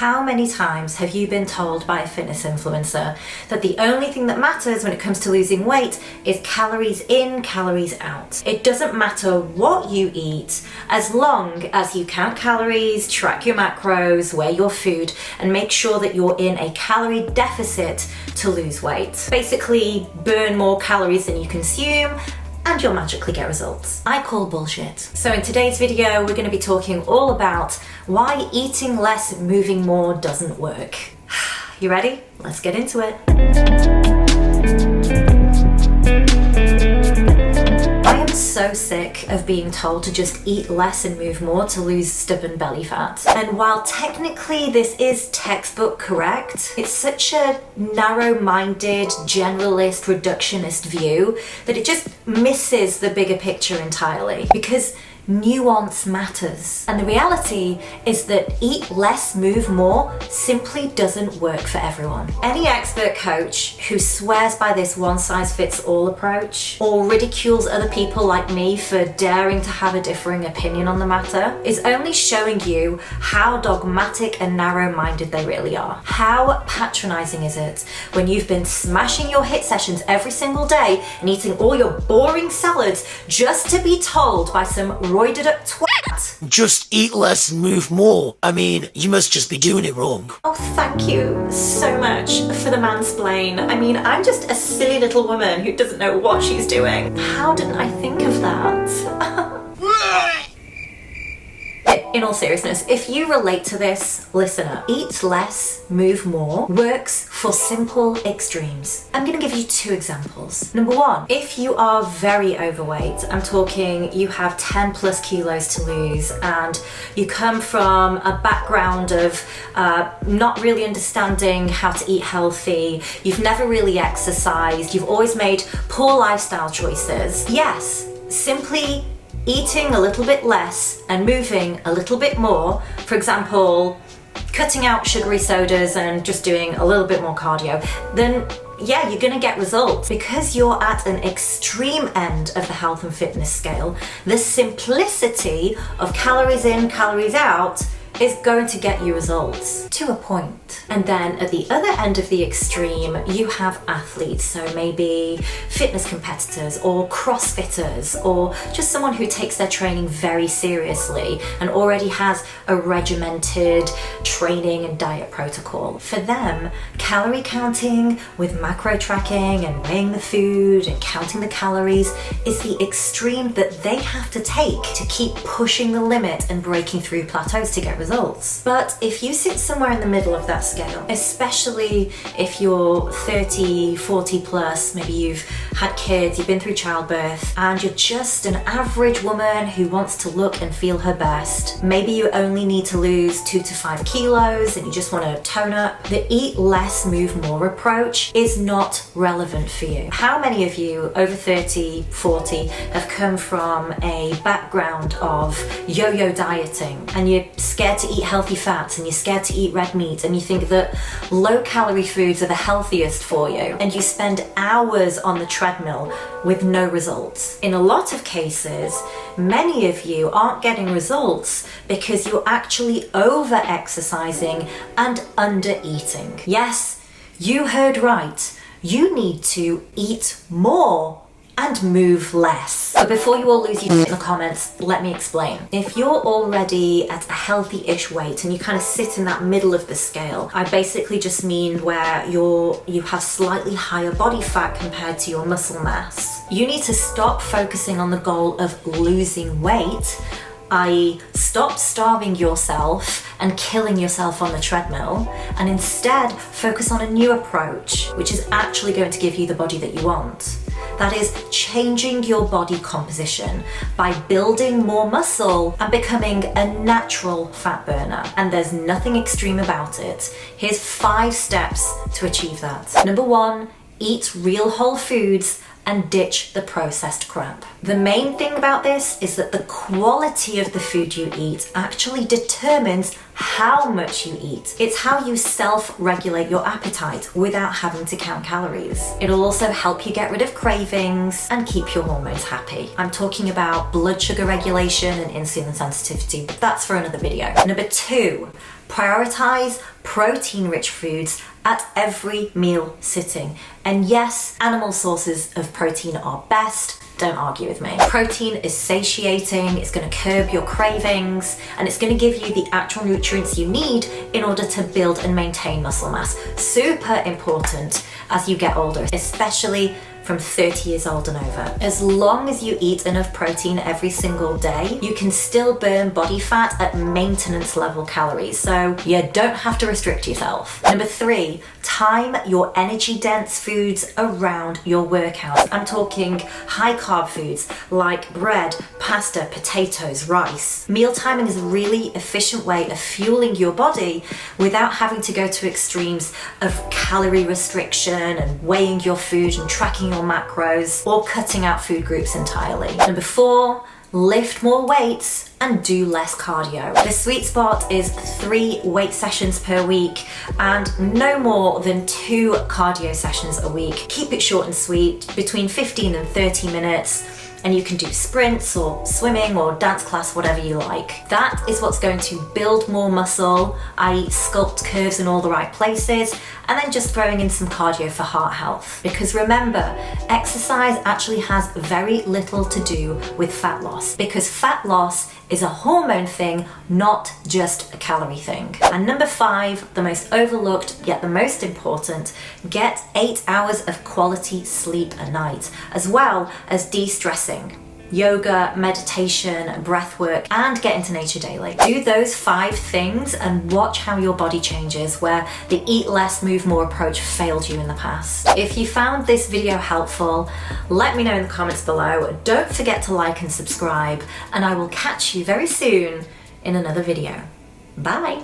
How many times have you been told by a fitness influencer that the only thing that matters when it comes to losing weight is calories in, calories out? It doesn't matter what you eat as long as you count calories, track your macros, weigh your food, and make sure that you're in a calorie deficit to lose weight. Basically, burn more calories than you consume and you'll magically get results. I call bullshit. So in today's video, we're going to be talking all about why eating less, moving more doesn't work. You ready? Let's get into it. I am so sick of being told to just eat less and move more to lose stubborn belly fat. And while technically this is textbook correct, it's such a narrow-minded, generalist, reductionist view that it just misses the bigger picture entirely. Because nuance matters. And the reality is that eat less, move more simply doesn't work for everyone. Any expert coach who swears by this one-size-fits-all approach or ridicules other people like me for daring to have a differing opinion on the matter is only showing you how dogmatic and narrow-minded they really are. How patronizing is it when you've been smashing your HIIT sessions every single day and eating all your boring salads just to be told by some roided up twat? Just eat less and move more. I mean, you must just be doing it wrong. Oh, thank you so much for the mansplain. I mean, I'm just a silly little woman who doesn't know what she's doing. How didn't I think of that? In all seriousness, if you relate to this, listen up. Eat less, move more works for simple extremes. I'm going to give you two examples. Number one, if you are very overweight, I'm talking you have 10 plus kilos to lose and you come from a background of not really understanding how to eat healthy, you've never really exercised, you've always made poor lifestyle choices. Yes, simply eating a little bit less and moving a little bit more, for example, cutting out sugary sodas and just doing a little bit more cardio, then yeah, you're gonna get results. Because you're at an extreme end of the health and fitness scale, the simplicity of calories in, calories out is going to get you results to a point. And then at the other end of the extreme, you have athletes, so maybe fitness competitors or CrossFitters or just someone who takes their training very seriously and already has a regimented training and diet protocol. For them, calorie counting with macro tracking and weighing the food and counting the calories is the extreme that they have to take to keep pushing the limit and breaking through plateaus to get results. But if you sit somewhere in the middle of that scale, especially if you're 30, 40 plus, maybe you've had kids, you've been through childbirth, and you're just an average woman who wants to look and feel her best, maybe you only need to lose 2 to 5 kilos and you just want to tone up, the eat less, move more approach is not relevant for you. How many of you over 30, 40 have come from a background of yo-yo dieting and you're scared to eat healthy fats and you're scared to eat red meat and you think that low calorie foods are the healthiest for you and you spend hours on the treadmill with no results? In a lot of cases, many of you aren't getting results because you're actually over exercising and under eating. Yes, you heard right. You need to eat more and move less. But before you all lose your shit in the comments, let me explain. If you're already at a healthy-ish weight and you kind of sit in that middle of the scale, I basically just mean where you have slightly higher body fat compared to your muscle mass. You need to stop focusing on the goal of losing weight, i.e. stop starving yourself and killing yourself on the treadmill, and instead focus on a new approach, which is actually going to give you the body that you want. That is changing your body composition by building more muscle and becoming a natural fat burner. And there's nothing extreme about it. Here's 5 steps to achieve that. Number 1, eat real whole foods and ditch the processed crap. The main thing about this is that the quality of the food you eat actually determines how much you eat. It's how you self-regulate your appetite without having to count calories. It'll also help you get rid of cravings and keep your hormones happy. I'm talking about blood sugar regulation and insulin sensitivity, but that's for another video. Number 2, prioritize protein-rich foods at every meal sitting. And yes, animal sources of protein are best. Don't argue with me. Protein is satiating, it's going to curb your cravings, and it's going to give you the actual nutrients you need in order to build and maintain muscle mass. Super important as you get older, especially from 30 years old and over. As long as you eat enough protein every single day, you can still burn body fat at maintenance level calories, so you don't have to restrict yourself. Number 3, time your energy dense foods around your workouts. I'm talking high carb foods like bread, pasta, potatoes, rice. Meal timing is a really efficient way of fueling your body without having to go to extremes of calorie restriction and weighing your food and tracking your macros or cutting out food groups entirely. Number 4, lift more weights and do less cardio. The sweet spot is 3 weight sessions per week and no more than 2 cardio sessions a week. Keep it short and sweet, between 15 and 30 minutes. And you can do sprints or swimming or dance class, whatever you like. That is what's going to build more muscle, i.e. sculpt curves in all the right places, and then just throwing in some cardio for heart health. Because remember, exercise actually has very little to do with fat loss, because fat loss is a hormone thing, not just a calorie thing. And number 5, the most overlooked yet the most important, get 8 hours of quality sleep a night, as well as de-stressing. Yoga, meditation, breath work, and get into nature daily. Do those 5 things and watch how your body changes where the eat less, move more approach failed you in the past. If you found this video helpful, let me know in the comments below. Don't forget to like and subscribe, and I will catch you very soon in another video. Bye!